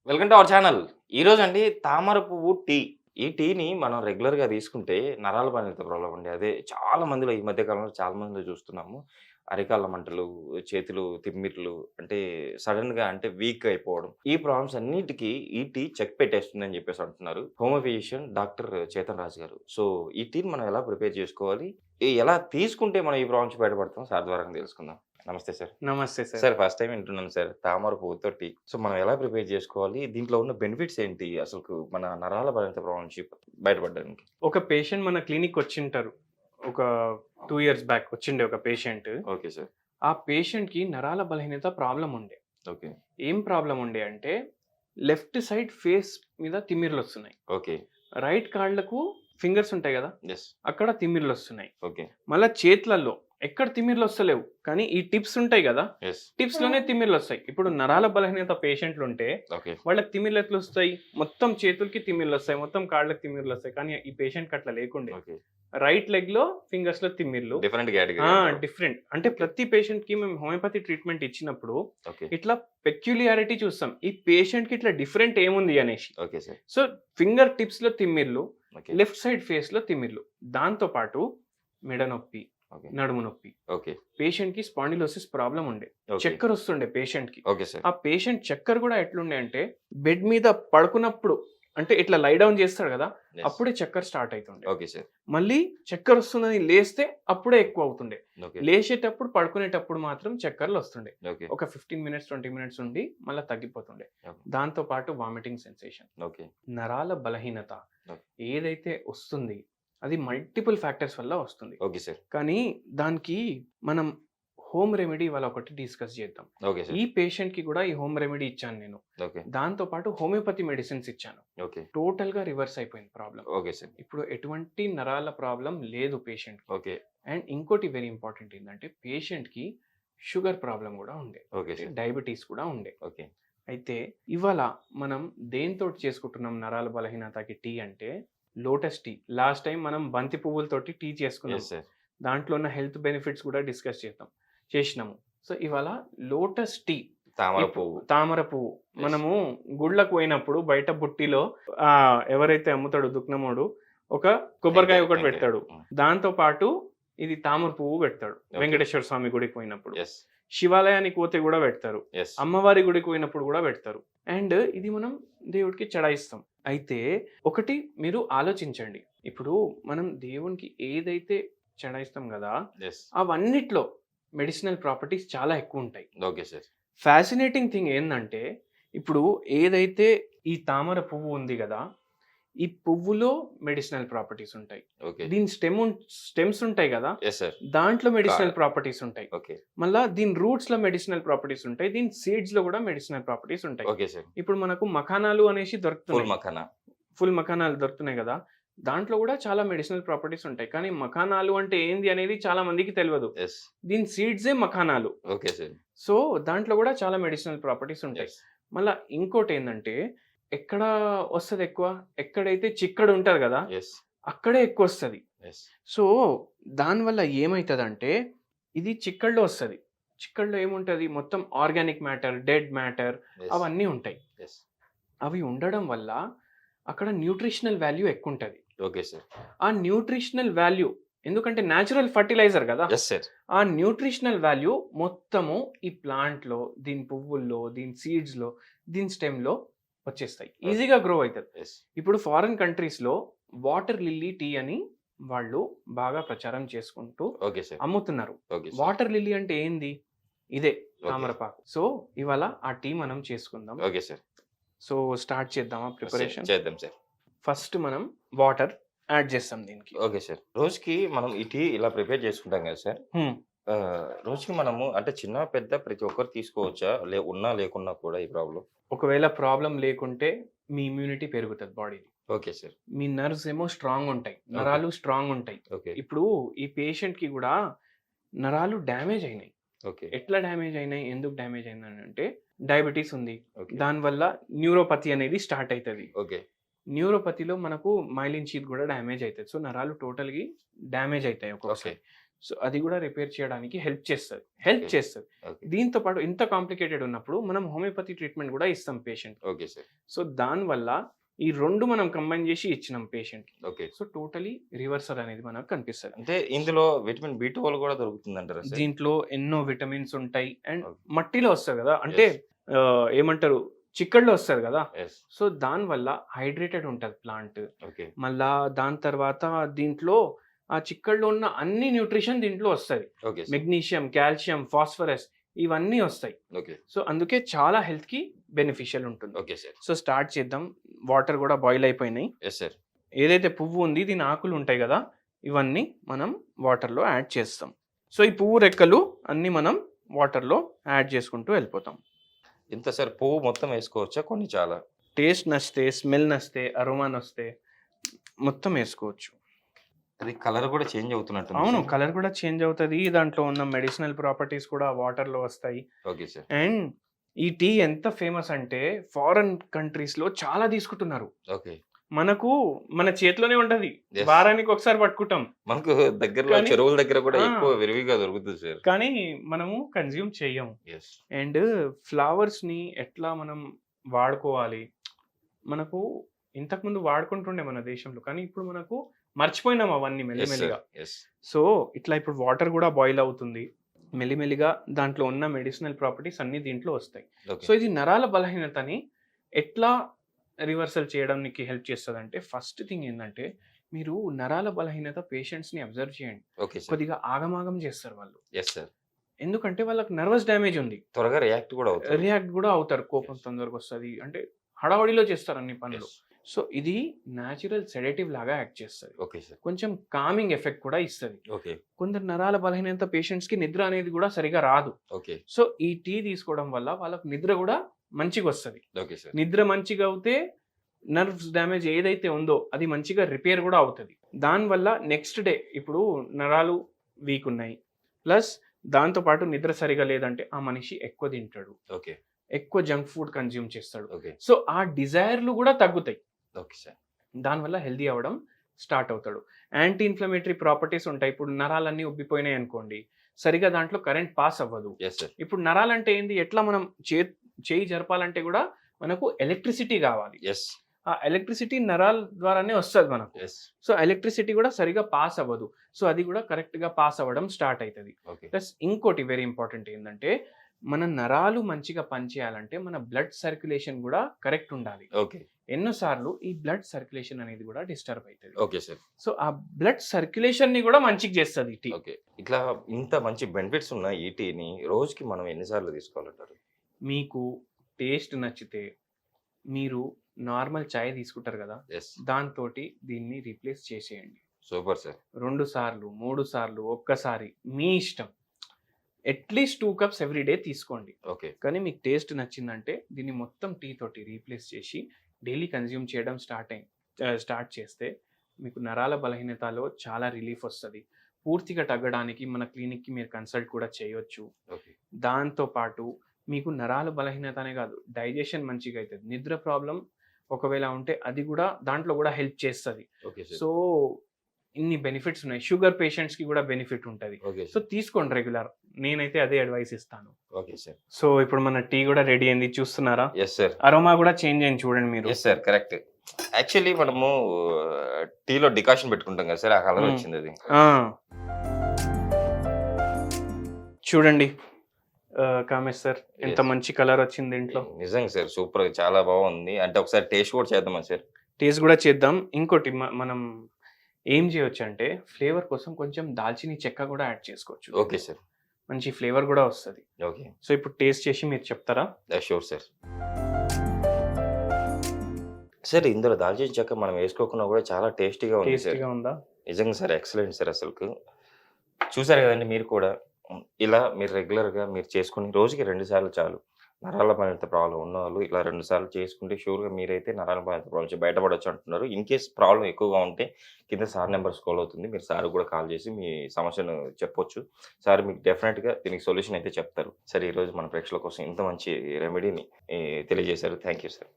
Welcome to our channel. ఈరోజు అండి తామర పువ్వు టీ. ఈ టీని మనం రెగ్యులర్‌గా తీసుకుంటే నరాల బలహీనత ప్రాబ్లమ్ అండి. అదే చాలా మందిలో ఈ మధ్య కాలంలో చాలా మందిలో చూస్తున్నాము. అరికాళ్ళ మంటలు, చేతులు తిమ్మిర్లు అంటే సడెన్‌గా అంటే వీక్ అయిపోవడం. ఈ ప్రాబ్లమ్స్ అన్నిటికి ఈ టీ చెక్ పెట్టేస్తుందని చెప్పేసి అంటున్నారు. Homeo physician doctor Chetan Raj గారు. సో, ఈ టీని మనం ఎలా ప్రిపేర్ చేసుకోవాలి? ఎలా తీసుకుంటే మనం ఈ ప్రాబ్లమ్స్ బయటపడతాం? సార్ ద్వారా తెలుసుకుందాం. నమస్తే సార్. నమస్తే సార్. సార్ ఫస్ట్ టైమ్ వింటున్నాను సార్. తామర పువ్వుతో టీ. సో, మనం ఎలా ప్రిపేర్ చేసుకోవాలి? దీంట్లో ఉన్న బెనిఫిట్స్ ఏంటి? అసలుకు మన నరాల బలహీనత ప్రాబ్లమ్ నుంచి బయటపడడానికి? ఒక పేషెంట్ మన క్లినిక్‌కొచ్చింటారు. ఒక 2 ఇయర్స్ బ్యాక్ వచ్చిండే ఒక పేషెంట్. Okay sir. ఆ పేషెంట్‌కి నరాల బలహీనత ప్రాబ్లమ్ ఉండే. ఓకే. ఏం ప్రాబ్లమ్ ఉండే అంటే లెఫ్ట్ సైడ్ ఫేస్ మీద తిమ్మిర్లొస్తున్నాయి. ఓకే. రైట్ కాళ్ళకు ఫింగర్స్ ఉంటాయి గదా! యెస్. అక్కడ తిమ్మిర్లొస్తున్నాయి. ఓకే. మళ్ళా చేతులలో ఎక్కడ తిమ్మిర్లొస్తలేవు. కానీ ఈ టిప్స్ ఉంటాయి గదా! యెస్. టిప్స్‌లోనే తిమ్మిర్లొస్తాయి. ఇప్పుడు నరాల బలహీనత పేషెంట్లుంటే ఓకే. వాళ్ళకి తిమ్మిర్లు ఎట్లొస్తాయి? మొత్తం చేతులకి తిమ్మిర్లొస్తాయి. మొత్తం కాళ్ళకి తిమ్మిర్లొస్తాయి. కానీ ఈ పేషెంట్‌కి అట్లా లేకుండే. ఓకే. రైట్ లెగ్‌లో, ఫింగర్స్‌లో తిమ్మిర్లు. డిఫరెంట్ కేటగరీ ఆ! అంటారు. డిఫరెంట్. అంటే ఓకే. ప్రతి పేషెంట్‌కి మేము హోమియోపతి ట్రీట్మెంట్ ఇచ్చినప్పుడు ఓకే. ఇట్లా పెక్యులియారిటీ చూస్తాం. ఈ పేషెంట్‌కి ఇట్లా డిఫరెంట్ ఏముంది అనేసి. Okay sir. సో, ఫింగర్ టిప్స్‌లో తిమ్మిర్లు, ఓకే. లెఫ్ట్ సైడ్ ఫేస్‌లో తిమ్మిర్లు. దాంతో పాటు మెడ నొప్పి, ఓకే. నడుము నొప్పి. ఓకే. పేషెంట్‌కి స్పాండిలోసిస్ ప్రాబ్లమ్ ఉండే. ఓకే. చక్కర వస్తుండే పేషెంట్‌కి. Okay sir. ఆ పేషెంట్ చక్కర గూడా ఎట్లుండే అంటే బెడ్ మీద పడుకున్నప్పుడు అంటే ఇట్లా లై డౌన్ చేస్తాడు గదా! యెస్. అప్పుడే చక్కర స్టార్ట్ అయితుండే. Okay sir. మళ్ళీ చక్కర వస్తుందని లేస్తే అప్పుడే ఎక్కువ అవుతుండే. ఓకే. లేచేటప్పుడు, పడుకునేటప్పుడు మాత్రం చక్కర్లొస్తుండే. ఓకే. ఒక 15 మినిట్స్, 20 మినిట్స్ ఉండి మళ్ళా తగ్గిపోతుండే. ఓకే. దాంతో పాటు వామిటింగ్ సెన్సేషన్. ఓకే. నరాల బలహీనత ఓకే. ఏదైతే వస్తుంది అది మల్టిపుల్ ఫ్యాక్టర్స్ వల్ల వస్తుంది. Okay sir. కానీ దానికి మనం హోమ్ రెమెడీ ఇవాళ ఒకటి డిస్కస్ చేద్దాం. Okay sir. ఈ పేషెంట్‌కి గూడా ఈ హోమ్ రెమెడీ ఇచ్చాను నేను. ఓకే. దాంతో పాటు హోమియోపతి మెడిసిన్స్ ఇచ్చాను. ఓకే. టోటల్‌గా రివర్స్ అయిపోయింది ప్రాబ్లమ్. Okay sir. ఇప్పుడు ఎటువంటి నరాల ప్రాబ్లమ్ లేదు పేషెంట్‌కి. ఓకే. అండ్ ఇంకోటి వెరీ ఇంపార్టెంట్ ఏంటంటే పేషెంట్‌కి షుగర్ ప్రాబ్లమ్ గూడా ఉండే. Okay sir. డయాబెటీస్ కూడా ఉండే. ఓకే. అయితే ఇవాళ మనం దేనితోటి చేసుకుంటున్నాం నరాల బలహీనతకి టీ అంటే లోటస్ టీ. లాస్ట్ టైం మనం బంతి పువ్వులతోటి టీ చేసుకున్నాం. Yes sir. దాంట్లో ఉన్న హెల్త్ బెనిఫిట్స్ కూడా డిస్కస్ చేసినాము. సో ఇవాళ లోటస్ టీ. తామర పువ్వు. తామర పువ్వు. యెస్. మనము గుళ్ళకు పోయినప్పుడు బయట బుట్టిలో ఎవరైతే అమ్ముతాడో దుక్నమోడు ఒక కొబ్బరికాయ ఒకటి టెంకాయ. పెడతాడు. హ్మ్. దాంతో పాటు ఇది తామర పువ్వు పెడతాడు. ఓకే. వెంకటేశ్వర స్వామి గుడికి పోయినప్పుడు. యెస్. శివాలయానికి పోతే కూడా పెడతారు. యెస్. అమ్మవారి గుడికి పోయినప్పుడు కూడా పెడతారు. అండ్ ఇది మనం దేవుడికి చడాయిస్తాం. అయితే ఒకటి మీరు ఆలోచించండి. ఇప్పుడు మనం దేవునికి ఏదైతే చడాయిస్తాం గదా! యెస్. అవన్నిట్లో మెడిసినల్ ప్రాపర్టీస్ చాలా ఎక్కువుంటాయి. Okay sir. ఫ్యాసినేటింగ్ థింగ్ ఏందంటే, ఇప్పుడు ఏదైతే ఈ తామర పువ్వు ఉంది గదా! ఈ పువ్వులో మెడిసినల్ ప్రాపర్టీస్ ఉంటాయి. ఓకే. దీని స్టెమ్స్ ఉంటాయి గదా! Yes sir. దాంట్లో మెడిసినల్ కాడ. ప్రాపర్టీస్ ఉంటాయి. ఓకే. మళ్ళా దీని రూట్స్‌లో మెడిసినల్ ప్రాపర్టీస్ ఉంటాయి. దీని సీడ్స్‌లో కూడా మెడిసినల్ ప్రాపర్టీస్ ఉంటాయి. Okay sir. ఇప్పుడు మనకు మఖానాలు అనేసి ఫుల్ దొరుకుతున్నాయి. మఖానా. ఫుల్ మఖానాలు దొరుకుతున్నాయి గదా! దాంట్లో కూడా చాలా మెడిసినల్ ప్రాపర్టీస్ ఉంటాయి. కానీ మఖానాలు అంటే ఏంది అనేది చాలా మందికి తెలవదు. యెస్. దీని సీడ్సే మఖానాలు. Okay sir. సో, దాంట్లో కూడా చాలా మెడిసినల్ ప్రాపర్టీస్ ఉంటాయి. యెస్. మళ్ళా ఇంకోటేందంటే, ఎక్కడ వస్తదెక్కువ? ఎక్కడైతే చిక్కడు ఉంటది గదా! యెస్. అక్కడే ఎక్కువొస్తది. యెస్. సో, దానివల్ల ఏమైతదంటే, ఇది చిక్కడులో వస్తది. చిక్కడులో ఏముంటది? మొత్తం organic matter, dead matter yes. అవన్నీ ఉంటాయి. యెస్. అవి ఉండడం వల్ల అక్కడ న్యూట్రిషనల్ వాల్యూ ఎక్కువుంటది. Okay sir. ఆ న్యూట్రిషనల్ వాల్యూ ఎందుకంటే న్యాచురల్ ఫర్టిలైజర్ గదా! Yes sir. ఆ న్యూట్రిషనల్ వాల్యూ మొత్తము ఈ ప్లాంట్‌లో, దీని పువ్వుల్లో, దీని సీడ్స్‌లో, దీని స్టెమ్‌లో వచ్చేస్తాయి. ఈజీగా గ్రో అయితది. యెస్. ఇప్పుడు ఫారిన్ కంట్రీస్‌లో వాటర్ లిల్లీ టీ అని వాళ్ళు బాగా ప్రచారం చేసుకుంటూ ఓకే సార్. అమ్ముతున్నారు. Okay sir. వాటర్ లిల్లీ అంటే ఏంది? ఇదే ఓకే. తామరపాకు. సో, ఇవాళ ఆ టీ మనం చేసుకుందాం. Okay sir. సో, స్టార్ట్ చేద్దామా ప్రిపరేషన్? చేద్దాం సార్. ఫస్ట్ మనం వాటర్ యాడ్ చేస్తాం దీనికి. Okay sir. రోజుకి మనం ఈ టీ ఇలా ప్రిపేర్ చేసుకుంటాం కదా సార్. హ్మ్. రోజుకి మనము అంటే చిన్న, పెద్ద ప్రతి ఒక్కరు తీసుకోవచ్చా? ఉన్నా లేకున్నా కూడా ఈ ప్రాబ్లమ్? ఒకవేళ ప్రాబ్లమ్ లేకుంటే మీ ఇమ్యూనిటీ పెరుగుతది బాడీది. Okay sir. మీ నర్వ్స్ ఏమో స్ట్రాంగ్ ఉంటాయి. నరాలు స్ట్రాంగ్ ఉంటాయి. ఓకే. ఇప్పుడు ఈ పేషెంట్‌కి గూడా నరాలు డ్యామేజ్ అయినాయి. ఓకే. ఎట్లా డ్యామేజ్ అయినాయి? ఎందుకు డ్యామేజ్ అయిందనంటే డయాబెటిస్ ఉంది. ఓకే. దానివల్ల న్యూరోపతి అనేది స్టార్ట్ అయితది. ఓకే. న్యూరోపతిలో మనకు మైలిన్ షీత్ గూడా డ్యామేజ్ అయితది. సో, నరాలు టోటల్‌గా డ్యామేజ్ అయితాయి ఓకే. ఒక్కొక్కసారి. సో అది కూడా రిపేర్ చేయడానికి హెల్ప్ ఓకే. చేస్తుంది. ఓకే. దీంతో పాటు ఇంత కాంప్లికేటెడ్ ఉన్నప్పుడు మనం హోమియోపతి ట్రీట్మెంట్ కూడా ఇస్తాం పేషెంట్. Okay sir. సో దానివల్ల ఈ 2 మనం కంబైన్ చేసి ఇచ్చినాం పేషెంట్‌కి. ఓకే. సో టోటలీ రివర్సల్ అనేది మనకు కనిపిస్తది. అంటే ఇందులో విటమిన్ బి12 కూడా దొరుకుతుందంటారా సార్? దీంట్లో ఎన్నో విటమిన్స్ ఉంటాయి. And okay. మట్టిలో వస్తది కదా! అంటే యెస్. ఏమంటారు చిక్కడిలో వస్తది కదా! యెస్. సో దానివల్ల హైడ్రేటెడ్ ఉంటది ప్లాంట్. ఓకే. మళ్ళా దాని తర్వాత దీంట్లో ఆ చిక్కడిలో ఉన్న అన్ని న్యూట్రిషన్ దీంట్లో వస్తది. Okay sir. Magnesium, calcium, phosphorus ఇవన్నీ వస్తాయి. ఓకే. సో అందుకే చాలా హెల్త్‌కి బెనిఫిషియల్ ఉంటుంది. Okay sir. సో స్టార్ట్ చేద్దాం. వాటర్ కూడా బాయిల్ అయిపోయినాయి. Yes sir. ఏదైతే పువ్వు ఉంది దీని ఆకులు ఉంటాయి కదా! ఇవన్నీ మనం వాటర్‌లో యాడ్ చేస్తాం. సో ఈ పువ్వు రెక్కలు అన్నీ మనం వాటర్‌లో యాడ్ చేసుకుంటూ వెళ్ళిపోతాం. ఇంత సార్ పువ్వు మొత్తం వేసుకోవచ్చా? కొన్ని చాలా? టేస్ట్ నచ్చితే, స్మెల్ నచ్చితే, అరోమా నచ్చితే మొత్తం వేసుకోవచ్చు. అది కలర్ కూడా చేంజ్ అవుతున్నట్టుంది అవును. సార్. కలర్ కూడా చేంజ్ అవుతది. దాంట్లో ఉన్న మెడిసినల్ ప్రాపర్టీస్ కూడా వాటర్‌లో వస్తాయి. Okay sir. అండ్ ఈ టీ ఎంత ఫేమస్ అంటే ఫారెన్ కంట్రీస్‌లో చాలా తీసుకుంటున్నారు. ఓకే. మన చేతిలోనే ఉంటది. యెస్. వారానికి ఒకసారి పట్టుకుంటాం. మనకు దగ్గరలో కానీ చెరువుల దగ్గర కూడా ఆ! ఎక్కువ విరివిగా దొరుకుతుంది సార్. కానీ మనము కన్జ్యూమ్ చెయ్యము. యెస్. అండ్ ఫ్లవర్స్‌ని ఎట్లా మనం వాడుకోవాలి? మనకు ఇంతకుముందు వాడుకుంటుండే మన దేశంలో. కానీ ఇప్పుడు మనకు మర్చిపోయినాం అవన్నీ యెస్ మెల్లిమెల్లిగా. సార్. యెస్. సో ఇట్లా ఇప్పుడు వాటర్ కూడా బాయిల్ అవుతుంది. మెల్లిమెల్లిగా దాంట్లో ఉన్న మెడిసినల్ ప్రాపర్టీస్ అన్నీ దీంట్లో వస్తాయి. ఓకే. సో ఇది నరాల బలహీనతని ఎట్లా రివర్సల్ చేయడానికి హెల్ప్ చేస్తదంటే ఫస్ట్ థింగ్ ఏందంటే మీరు నరాల బలహీనత పేషెంట్స్‌ని అబ్జర్వ్ చేయండి. Okay sir. కొద్దిగా ఆగమాగం చేస్తారు వాళ్ళు. Yes sir. ఎందుకంటే వాళ్ళకి నర్వస్ డ్యామేజ్ ఉంది. త్వరగా రియాక్ట్ కూడా అవుతారు. రియాక్ట్ కూడా అవుతారు. కోపం తొందరగా వస్తది. అంటే హడావిడిలో చేస్తారు అన్ని పనులు. యెస్. సో ఇది న్యాచురల్ సెడేటివ్ లాగా యాక్ట్ చేస్తది. Okay sir. కొంచెం కామింగ్ ఎఫెక్ట్ కూడా ఇస్తది. ఓకే. కొందరు నరాల బలహీనత పేషెంట్స్‌కి నిద్ర అనేది కూడా సరిగా రాదు. ఓకే. సో ఈ టీ తీసుకోవడం వల్ల వాళ్ళకి నిద్ర కూడా మంచిగొస్తది. Okay sir. నిద్ర మంచిగా అవుతే నర్వ్స్ డ్యామేజ్ ఏదైతే ఉందో అది మంచిగా రిపేర్ కూడా అవుతది. దానివల్ల నెక్స్ట్ డే ఇప్పుడు నరాలు వీక్ ఉన్నాయి. ప్లస్ దాంతో పాటు నిద్ర సరిగా లేదంటే ఆ మనిషి ఎక్కువ తింటాడు. ఓకే. ఎక్కువ జంక్ ఫుడ్ కన్జ్యూమ్ చేస్తాడు. ఓకే. సో ఆ డిజైర్‌లు కూడా తగ్గుతాయి. Okay sir. దానివల్ల హెల్తీ అవ్వడం స్టార్ట్ అవుతాడు. యాంటీ ఇన్‌ఫ్లమేటరీ ప్రాపర్టీస్ ఉంటాయి. ఇప్పుడు నరాలన్నీ ఉబ్బిపోయినాయి అనుకోండి. సరిగ్గా దాంట్లో కరెంట్ పాస్ అవ్వదు. Yes sir. ఇప్పుడు నరాలంటే ఏంది? ఎట్లా మనం చేయి జరపాలంటే కూడా మనకు ఎలక్ట్రిసిటీ కావాలి. యెస్. ఆ ఎలక్ట్రిసిటీ నరాల ద్వారానే వస్తది మనకు. యెస్. సో ఎలక్ట్రిసిటీ కూడా సరిగ్గా పాస్ అవ్వదు. సో అది కూడా కరెక్ట్‌గా పాస్ అవ్వడం స్టార్ట్ అయితది. ఓకే. ప్లస్ ఇంకోటి వెరీ ఇంపార్టెంట్ ఏందంటే మన నరాలు మంచిగా పనిచేయాలంటే మన బ్లడ్ సర్క్యులేషన్ కూడా కరెక్ట్ ఉండాలి. ఓకే. ఎన్నో సార్లు ఈ బ్లడ్ సర్క్యులేషన్ అనేది కూడా డిస్టర్బ్ అయితది. Okay sir. సో ఆ బ్లడ్ సర్క్యులేషన్‌ని కూడా మంచిగా చేస్తది ఈ టీ. ఓకే. ఇట్లా ఇంత మంచి బెనిఫిట్స్ ఉన్న ఈ టీని రోజుకి మనం ఎన్ని సార్లు తీసుకోవాలంటారు? మీకు టేస్ట్ నచ్చితే మీరు నార్మల్ చాయ్ తీసుకుంటారు కదా! యెస్. దాంతోటి దీన్ని రీప్లేస్ చేసేయండి. Super sir. 2 సార్లు, 3 సార్లు, ఒక్కసారి మీ ఇష్టం. అట్‌లీస్ట్ 2 కప్స్ ఎవ్రీ డే తీసుకోండి. ఓకే. కానీ మీకు టేస్ట్ నచ్చిందంటే దీన్ని మొత్తం టీ తోటి రీప్లేస్ చేసి డైలీ కన్జ్యూమ్ చేయడం స్టార్ట్ చేస్తే మీకు నరాల బలహీనతలో చాలా రిలీఫ్ వస్తది. పూర్తిగా తగ్గడానికి మన క్లినిక్‌కి మీరు కన్సల్ట్ కూడా చేయొచ్చు. ఓకే. దాంతో పాటు మీకు నరాల బలహీనత అనే కాదు డైజెషన్ మంచిగా అయితది. నిద్ర ప్రాబ్లమ్ ఒకవేళ ఉంటే అది కూడా దాంట్లో కూడా హెల్ప్ చేస్తది. Okay sir. సో ఇన్ని బెనిఫిట్స్ ఉన్నాయి. షుగర్ పేషెంట్స్‌కి కూడా బెనిఫిట్ ఉంటది. Okay so sir. తీసుకోండి రెగ్యులర్. నేనైతే అదే అడ్వైస్ ఇస్తాను. Okay sir. సో ఇప్పుడు మన టీ కూడా రెడీ అయింది చూస్తున్నారా? Yes sir. అరోమా కూడా చేంజ్ అయింది చూడండి మీరు. Yes sir. కరెక్ట్. యాక్చువల్లీ మనము టీలో డికాషన్ పెట్టుకుంటాం కదా సార్. ఆ కలర్ వచ్చింది అది. ఆ! చూడండి కామేష్ సార్ ఎంత Yes. మంచి కలర్ వచ్చింది దీంట్లో. నిజంగా సార్ సూపర్‌గా చాలా బాగుంది. అంటే ఒకసారి టేస్ట్ కూడా చేద్దామా సార్? టేస్ట్ కూడా చేద్దాం. ఇంకోటి మనం ఏం చేయొచ్చంటే ఫ్లేవర్ కోసం కొంచెం దాల్చిని చెక్క కూడా యాడ్ చేసుకోవచ్చు. Okay sir. మంచి ఫ్లేవర్ కూడా వస్తది. ఓకే. సో ఇప్పుడు టేస్ట్ చేసి మీరు చెప్తారా? Sure sir. సార్ ఇందులో దాల్చిన చెక్క మనం వేసుకోకున్నా కూడా చాలా టేస్టీగా ఉంది సార్. టేస్టీగా ఉందా? నిజంగా సార్ ఎక్సలెంట్ సార్ అసలుకు. చూసారు కదండీ మీరు కూడా. ఇలా మీరు రెగ్యులర్‌గా మీరు చేసుకొని రోజుకి 2 సార్లు చాలు. నరాల బలహీనత ప్రాబ్లమ్ ఉన్నవాళ్ళు ఇలా 2 సార్లు చేసుకుంటే షూర్‌గా మీరైతే నరాల బలహీనత ప్రాబ్లమ్ నుంచి బయటపడొచ్చు అంటున్నారు. ఇన్ కేస్ ప్రాబ్లమ్ ఎక్కువగా ఉంటే కింద సార్ నెంబర్ స్క్రోల్ అవుతుంది. మీరు సార్‌కి కూడా కాల్ చేసి మీ సమస్యను చెప్పొచ్చు. సార్ మీకు డెఫినిట్‌గా దీనికి సొల్యూషన్ అయితే చెప్తారు. సార్ ఈరోజు మన ప్రేక్షకుల కోసం ఇంత మంచి రెమెడీని తెలియజేశారు. Thank you sir.